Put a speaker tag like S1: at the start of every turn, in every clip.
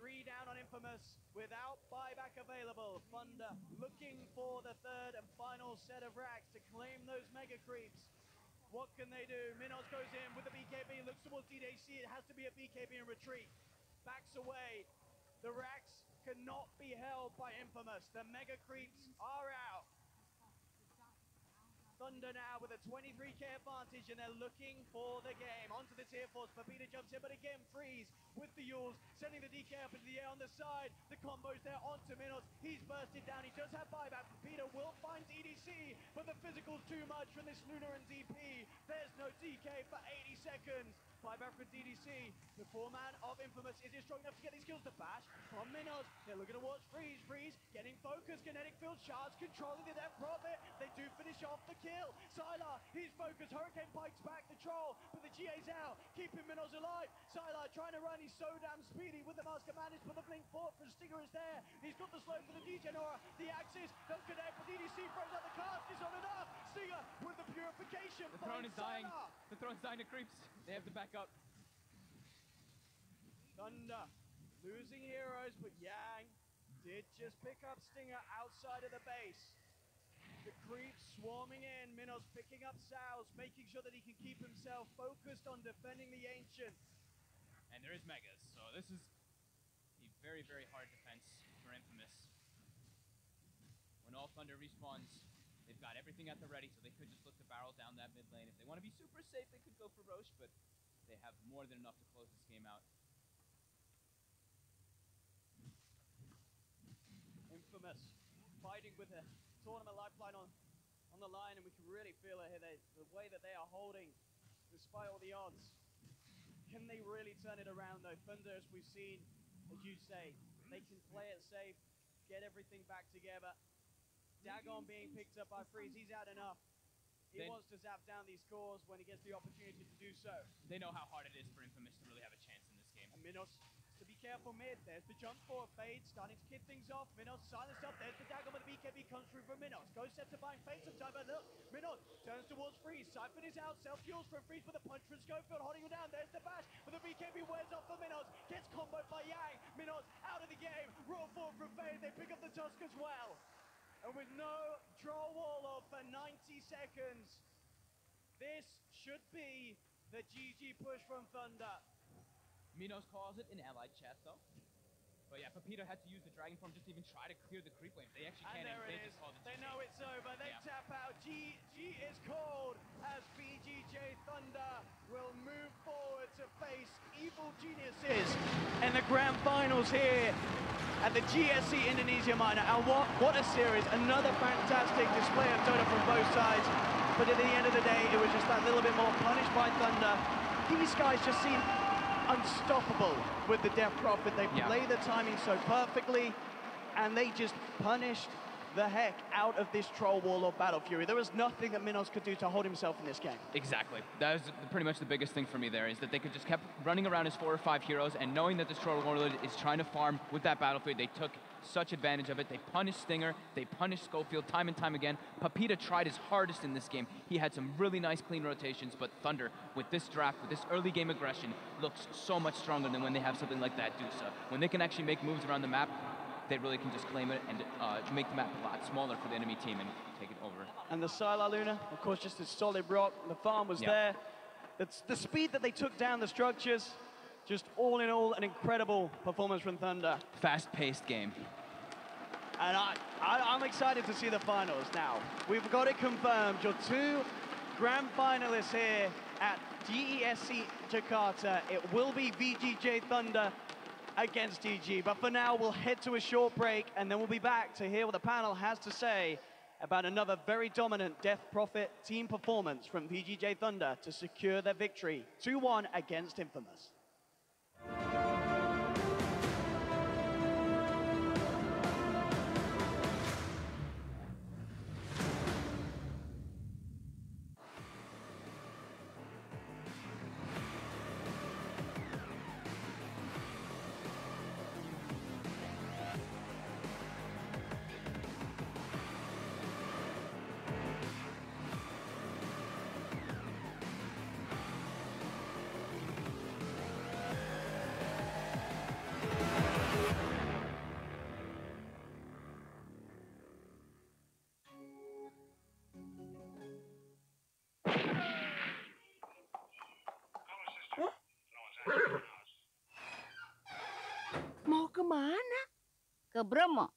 S1: 3 down on Infamous without buyback available. Thunder looking for the third and final set of racks to claim those mega creeps. What can they do? Minos goes in with the BKB, looks towards DDC. It has to be a BKB in retreat. Backs away. The racks cannot be held by Infamous. The mega creeps are out. Thunder now with a 23k advantage, and they're looking for the game. Onto the tier 4s, Papita jumps in, but again Freeze with the Yules, sending the DK up into the air on the side. The combo's there onto Minos. He's bursted down. He does have buyback. Papita will find EDC, but the physical's too much from this Luna and DP. There's no DK for 80 seconds. Buyback for DDC. The 4-man of Infamous, is he strong enough to get these kills? To bash from Minos. They're looking towards Freeze. Freeze getting focused. Kinetic field shards controlling the death profit. They do finish off the kill. Sylar, he's focused. Hurricane pikes back the troll, but the GA's out, keeping Minos alive. Sylar trying to run. He's so damn speedy with the Master Manage, but the blink forward from Stinger is there. He's got the slow for the DJ Nora. The Axis don't connect, but DDC throws out the cast. It's not enough. Stinger with the purification.
S2: The throne is dying. The throne's dying to creeps. They have to back up.
S1: Thunder losing heroes, but Yang did just pick up Stinger outside of the base. The creeps swarming in. Minos picking up Sal's, making sure that he can keep himself focused on defending the Ancient.
S2: And there is Megas, so this is a very, very hard defense for Infamous. When all Thunder respawns, they've got everything at the ready, so they could just look to barrel down that mid lane. If they want to be super safe, they could go for Roche, but they have more than enough to close this game out.
S1: Infamous fighting with a tournament lifeline on the line, and we can really feel it here. The way that they are holding, despite all the odds. Can they really turn it around though? Thunder, as we've seen, as you say, they can play it safe, get everything back together. Dagon being picked up by Freeze, he's had enough. He wants to zap down these cores when he gets the opportunity to do so.
S2: They know how hard it is for Infamous to really have a chance in this game.
S1: And Minos, to be careful mid. There's the jump forward fade, starting to kick things off. Minos silenced up. There's the Dagon, but the BKB comes through from Minos. Goes set to bind fade some time, but look, Minos turns towards Freeze. Siphon is out, self-fuels from Freeze with a punch from Schofield, holding him down. There's the bash, but the BKB wears off for Minos. Gets comboed by Yang. Minos out of the game. Roll forward from fade. They pick up the Tusk as well. And with no draw wall off for 90 seconds, this should be the GG push from Thunder.
S2: Minos calls it in allied chat though. But yeah, Papita had to use the Dragon Form just to even try to clear the creep wave. They actually can't.
S1: They just called it. They know it's over. They tap out. GG is called as VGJ Thunder will move forward to face Evil Geniuses in the grand finals here at the GESC Indonesia Minor. And what a series. Another fantastic display of Dota from both sides. But at the end of the day, it was just that little bit more punished by Thunder. These guys just seem unstoppable with the Death Prophet. They play the timing so perfectly, and they just punished the heck out of this Troll Wall or Battle Fury. There was nothing that Minos could do to hold himself in this game.
S2: Exactly. That was pretty much the biggest thing for me there, is that they could just kept running around as 4 or 5 heroes, and knowing that this Troll Warlord is trying to farm with that Battle Fury, they took such advantage of it. They punished Stinger, they punished Schofield time and time again. Papita tried his hardest in this game. He had some really nice clean rotations, but Thunder, with this draft, with this early game aggression, looks so much stronger than when they have something like that Dusa. When they can actually make moves around the map, they really can just claim it and make the map a lot smaller for the enemy team and take it over.
S1: And the Sylar Luna, of course, just a solid rock. The farm was there. It's the speed that they took down the structures. Just all in all, an incredible performance from Thunder.
S2: Fast-paced game.
S1: And I'm excited to see the finals now. We've got it confirmed. Your 2 grand finalists here at GESC Jakarta. It will be VGJ Thunder against DG. But for now, we'll head to a short break, and then we'll be back to hear what the panel has to say about another very dominant Death Prophet team performance from VGJ Thunder to secure their victory 2-1 against Infamous.
S3: ke Bromo.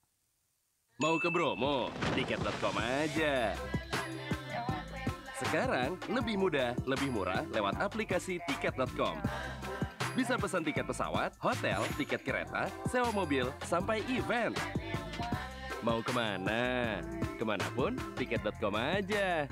S4: Mau ke Bromo? Tiket.com aja. Sekarang lebih mudah, lebih murah lewat aplikasi tiket.com. Bisa pesan tiket pesawat, hotel, tiket kereta, sewa mobil, sampai event. Mau kemana? Kemanapun, tiket.com aja.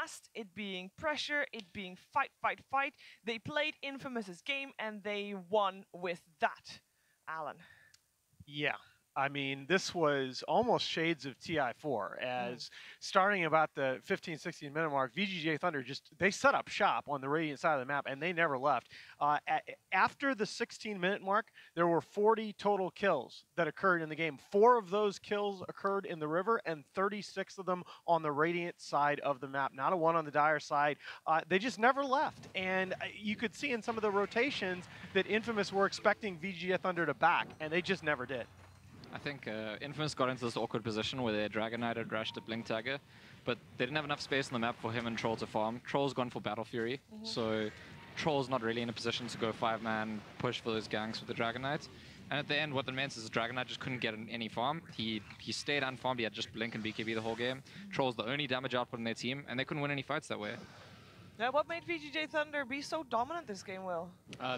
S3: fast, it being pressure, it being fight, fight, fight. They played Infamous's game and they won with that. Alan.
S1: Yeah. I mean, this was almost shades of TI4 as starting about the 15, 16 minute mark, VGJ Thunder they set up shop on the Radiant side of the map and they never left. After the 16-minute mark, there were 40 total kills that occurred in the game. 4 of those kills occurred in the river and 36 of them on the Radiant side of the map. Not a one on the Dire side. They just never left. And you could see in some of the rotations that Infamous were expecting VGJ Thunder to back, and they just never did.
S5: I think Infamous got into this awkward position where their Dragon Knight had rushed the Blink Dagger, but they didn't have enough space on the map for him and Troll to farm. Troll's gone for Battle Fury, so Troll's not really in a position to go 5-man push for those ganks with the Dragon Knight. And at the end, what that meant is the Dragon Knight just couldn't get any farm. He stayed unfarmed, he had just Blink and BKB the whole game. Troll's the only damage output in their team, and they couldn't win any fights that way.
S3: Yeah, what made VGJ Thunder be so dominant this game, Will?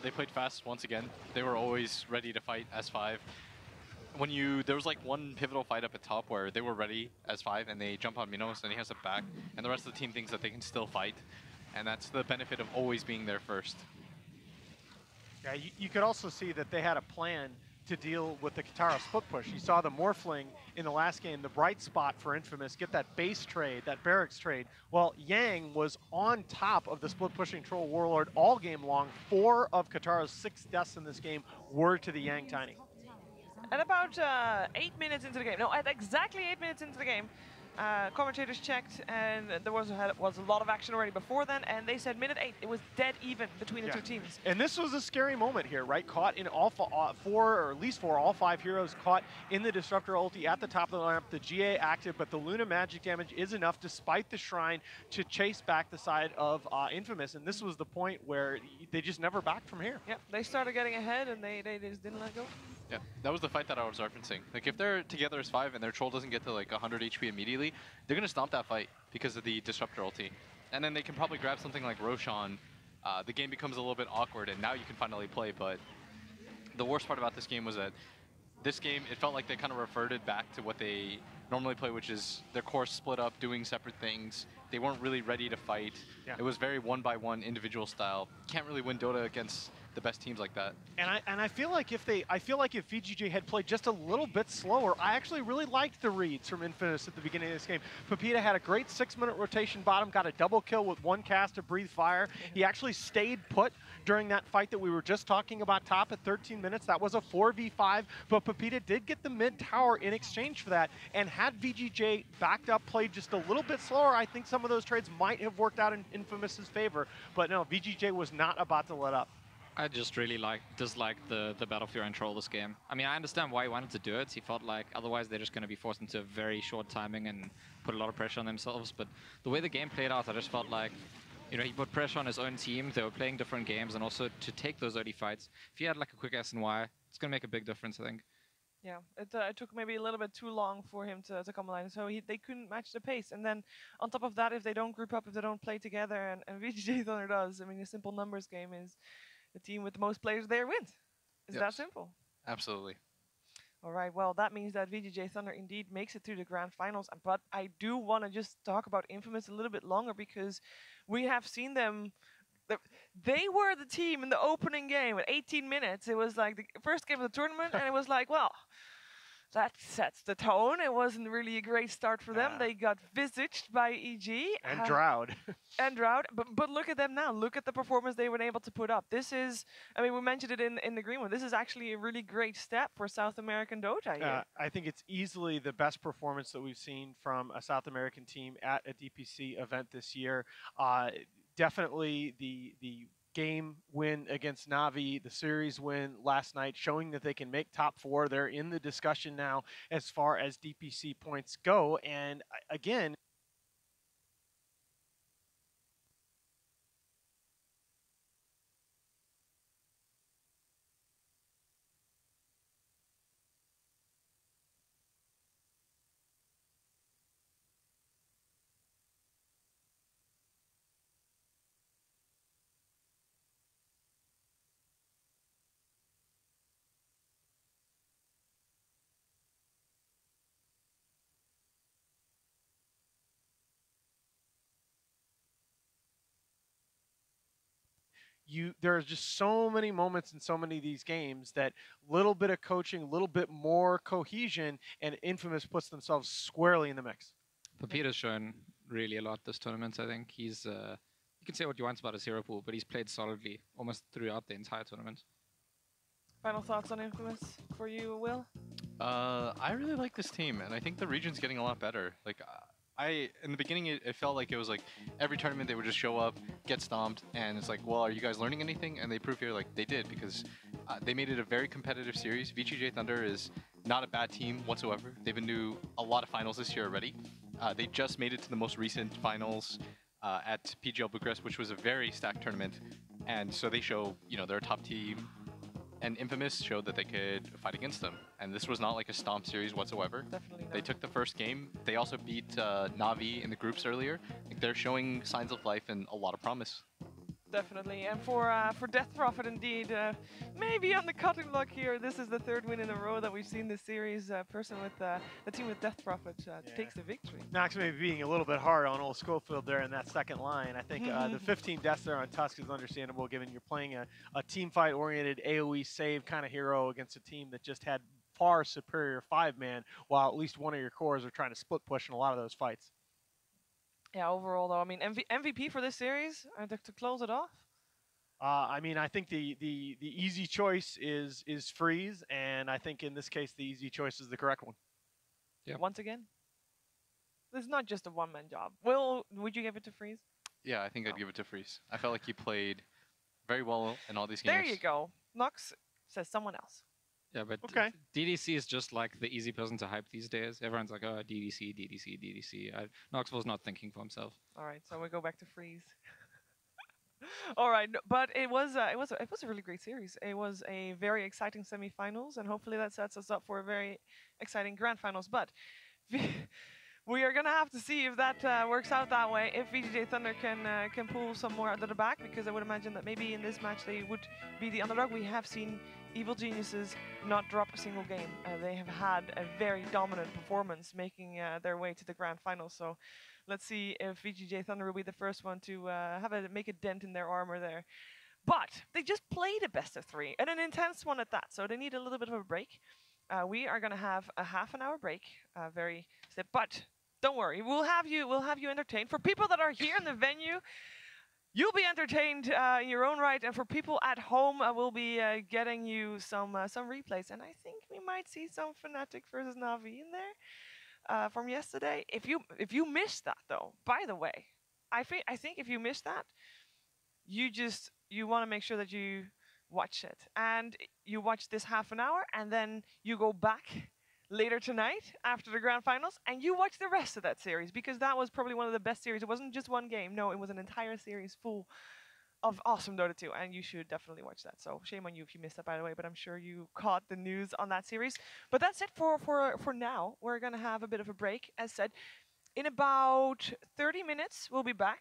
S6: They played fast once again. They were always ready to fight S5. There was like one pivotal fight up at top where they were ready as 5 and they jump on Minos and he has it back and the rest of the team thinks that they can still fight, and that's the benefit of always being there first.
S1: Yeah, you could also see that they had a plan to deal with the Katara split push. You saw the Morphling in the last game, the bright spot for Infamous, get that base trade, that barracks trade. Well, Yang was on top of the split pushing Troll Warlord all game long. 4 of Katara's 6 deaths in this game were to the Yang Tiny.
S3: At about 8 minutes into the game, no, at exactly 8 minutes into the game, commentators checked and there was a lot of action already before then, and they said minute 8, it was dead even between the two teams.
S1: And this was a scary moment here, right? Caught in all 4, or at least 4, all 5 heroes caught in the Disruptor ulti at the top of the lineup, the GA active, but the Luna magic damage is enough, despite the Shrine, to chase back the side of Infamous, and this was the point where they just never backed from here.
S3: Yeah, they started getting ahead and they just didn't let go.
S6: Yeah, that was the fight that I was referencing. Like, if they're together as 5 and their Troll doesn't get to like 100 HP immediately, they're going to stomp that fight because of the Disruptor ulti. And then they can probably grab something like Roshan. The game becomes a little bit awkward, and now you can finally play. But the worst part about this game was that this game, it felt like they kind of reverted back to what they normally play, which is their core split up, doing separate things. They weren't really ready to fight. Yeah. It was very one-by-one individual style. Can't really win Dota against the best teams like that.
S1: And I feel like if VGJ had played just a little bit slower, I actually really liked the reads from Infamous at the beginning of this game. Pepita had a great 6-minute rotation bottom, got a double kill with 1 cast to Breathe Fire. He actually stayed put during that fight that we were just talking about top at 13 minutes. That was a 4v5, but Pepita did get the mid tower in exchange for that. And had VGJ backed up, played just a little bit slower, I think some of those trades might have worked out in Infamous's favor. But no, VGJ was not about to let up.
S5: I just really disliked the Battle Fury and Troll this game. I mean, I understand why he wanted to do it. He felt like otherwise they're just going to be forced into a very short timing and put a lot of pressure on themselves. But the way the game played out, I just felt like, you know, he put pressure on his own team. They were playing different games, and also to take those early fights. If he had like a quick S&Y, it's going to make a big difference, I think.
S3: Yeah, it took maybe a little bit too long for him to come online, so they couldn't match the pace. And then on top of that, if they don't group up, if they don't play together, and VGJ Thunder does, I mean, a simple numbers game is the team with the most players there wins. It's that simple.
S6: Absolutely.
S3: All right, well, that means that VGJ Thunder indeed makes it through the grand finals. But I do want to just talk about Infamous a little bit longer, because we have seen them. They were the team in the opening game at 18 minutes. It was like the first game of the tournament, and it was like, well, that sets the tone. It wasn't really a great start for them. They got visaged by EG.
S1: And Drought.
S3: And Drought. But look at them now. Look at the performance they were able to put up. This is, I mean, we mentioned it in the green one. This is actually a really great step for South American Dota here.
S1: I think it's easily the best performance that we've seen from a South American team at a DPC event this year. Definitely the game win against Navi, the series win last night, showing that they can make top 4. They're in the discussion now as far as DPC points go. And again,
S7: there's just so many moments in so many of these games that little bit of coaching, a little bit more cohesion, and Infamous puts themselves squarely in the mix.
S5: Peter's shown really a lot this tournament. I think he's. You can say what you want about his hero pool, but he's played solidly almost throughout the entire tournament.
S3: Final thoughts on Infamous for you, Will?
S6: I really like this team, and I think the region's getting a lot better. Like, in the beginning, it felt like it was like every tournament they would just show up, get stomped, and it's like, well, are you guys learning anything? And they prove here like they did, because they made it a very competitive series. VGJ Thunder is not a bad team whatsoever. They've been to a lot of finals this year already. They just made it to the most recent finals at PGL Bucharest, which was a very stacked tournament, and so they show, you know, they're a top team. And Infamous showed that they could fight against them. And this was not like a stomp series whatsoever.
S3: Definitely not.
S6: They took the first game. They also beat Navi in the groups earlier. Like, they're showing signs of life and a lot of promise.
S3: Definitely. And for Death Prophet, indeed, maybe on the cutting block here, this is the third win in a row that we've seen this series. The team with Death Prophet takes the victory.
S7: Nox may be being a little bit hard on old Schofield there in that second line. I think the 15 deaths there on Tusk is understandable, given you're playing a team fight-oriented AoE save kind of hero against a team that just had far superior 5-man, while at least one of your cores are trying to split push in a lot of those fights.
S3: Yeah, overall, though, I mean, MVP for this series, to close it off?
S7: I mean, I think the easy choice is Freeze, and I think in this case the easy choice is the correct one.
S5: Yeah.
S3: Once again, this is not just a one-man job. Will, would you give it to Freeze?
S6: Yeah, I think I'd give it to Freeze. I felt like he played very well in all these games.
S3: There you go. Nox says someone else.
S5: Yeah, but
S7: Okay.
S5: DDC is just like the easy person to hype these days. Everyone's like, oh, DDC, DDC, DDC. Knoxville's not thinking for himself.
S3: All right, so we go back to Freeze. All right, but it was a really great series. It was a very exciting semifinals, and hopefully that sets us up for a very exciting grand finals. But we are gonna have to see if that works out that way. If VGJ Thunder can pull some more out of the back, because I would imagine that maybe in this match they would be the underdog. We have seen Evil Geniuses not drop a single game. They have had a very dominant performance, making their way to the grand final. So let's see if VGJ Thunder will be the first one to make a dent in their armor there. But they just played a best of 3, and an intense one at that. So they need a little bit of a break. We are gonna have a half-an-hour break, but don't worry, we'll have you entertained. For people that are here in the venue, you'll be entertained in your own right, and for people at home, I will be getting you some replays, and I think we might see some Fnatic versus Navi in there from yesterday. If you missed that, though, by the way, I think if you missed that, you want to make sure that you watch it, and you watch this half an hour, and then you go back later tonight after the grand finals, and you watch the rest of that series, because that was probably one of the best series. It wasn't just one game. No, it was an entire series full of awesome Dota 2, and you should definitely watch that. So shame on you if you missed that, by the way, but I'm sure you caught the news on that series. But that's it for now. We're going to have a bit of a break. As said, in about 30 minutes, we'll be back.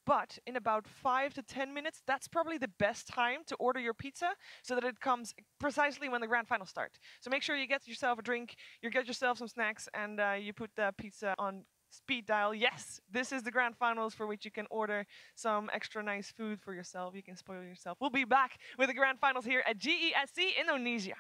S3: But in about 5 to 10 minutes, that's probably the best time to order your pizza, so that it comes precisely when the grand finals start. So make sure you get yourself a drink, you get yourself some snacks, and you put the pizza on speed dial. Yes, this is the grand finals, for which you can order some extra nice food for yourself. You can spoil yourself. We'll be back with the grand finals here at GESC Indonesia.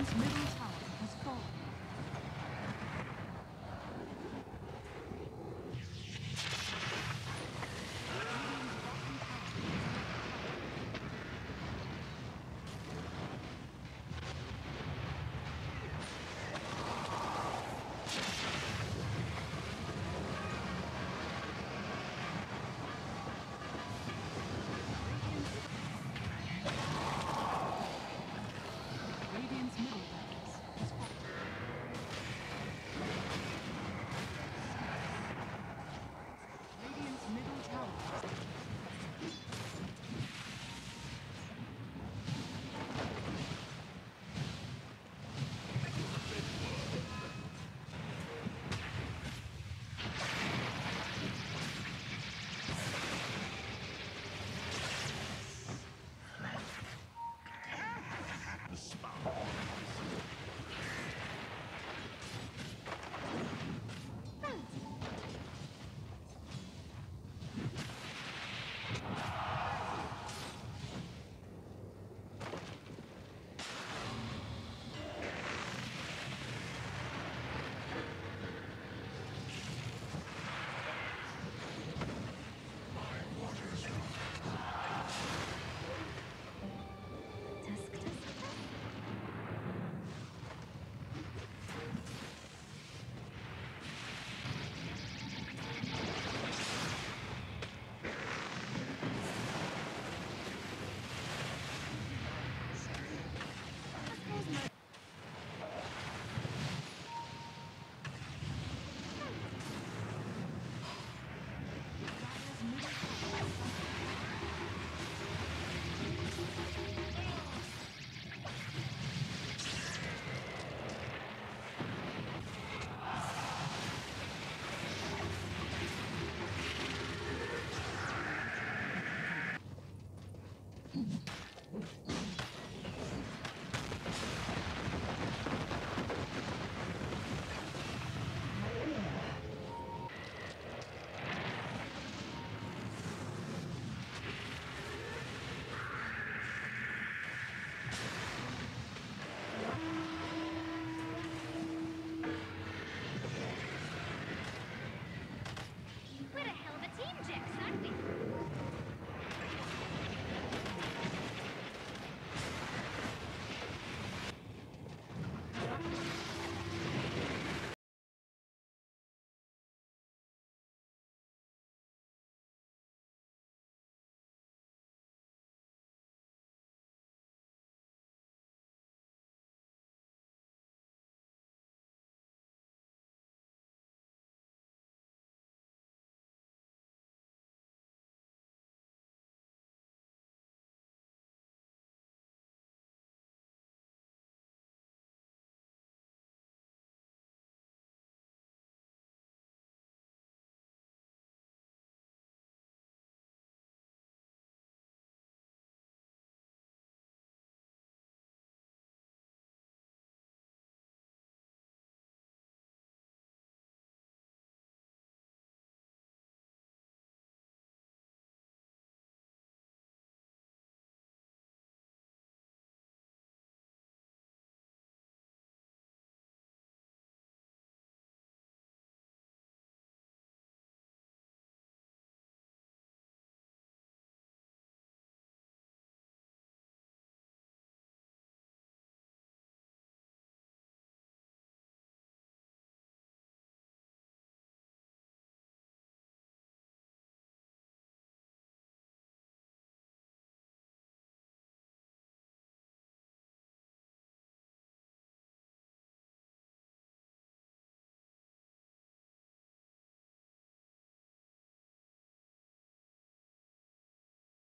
S8: this middle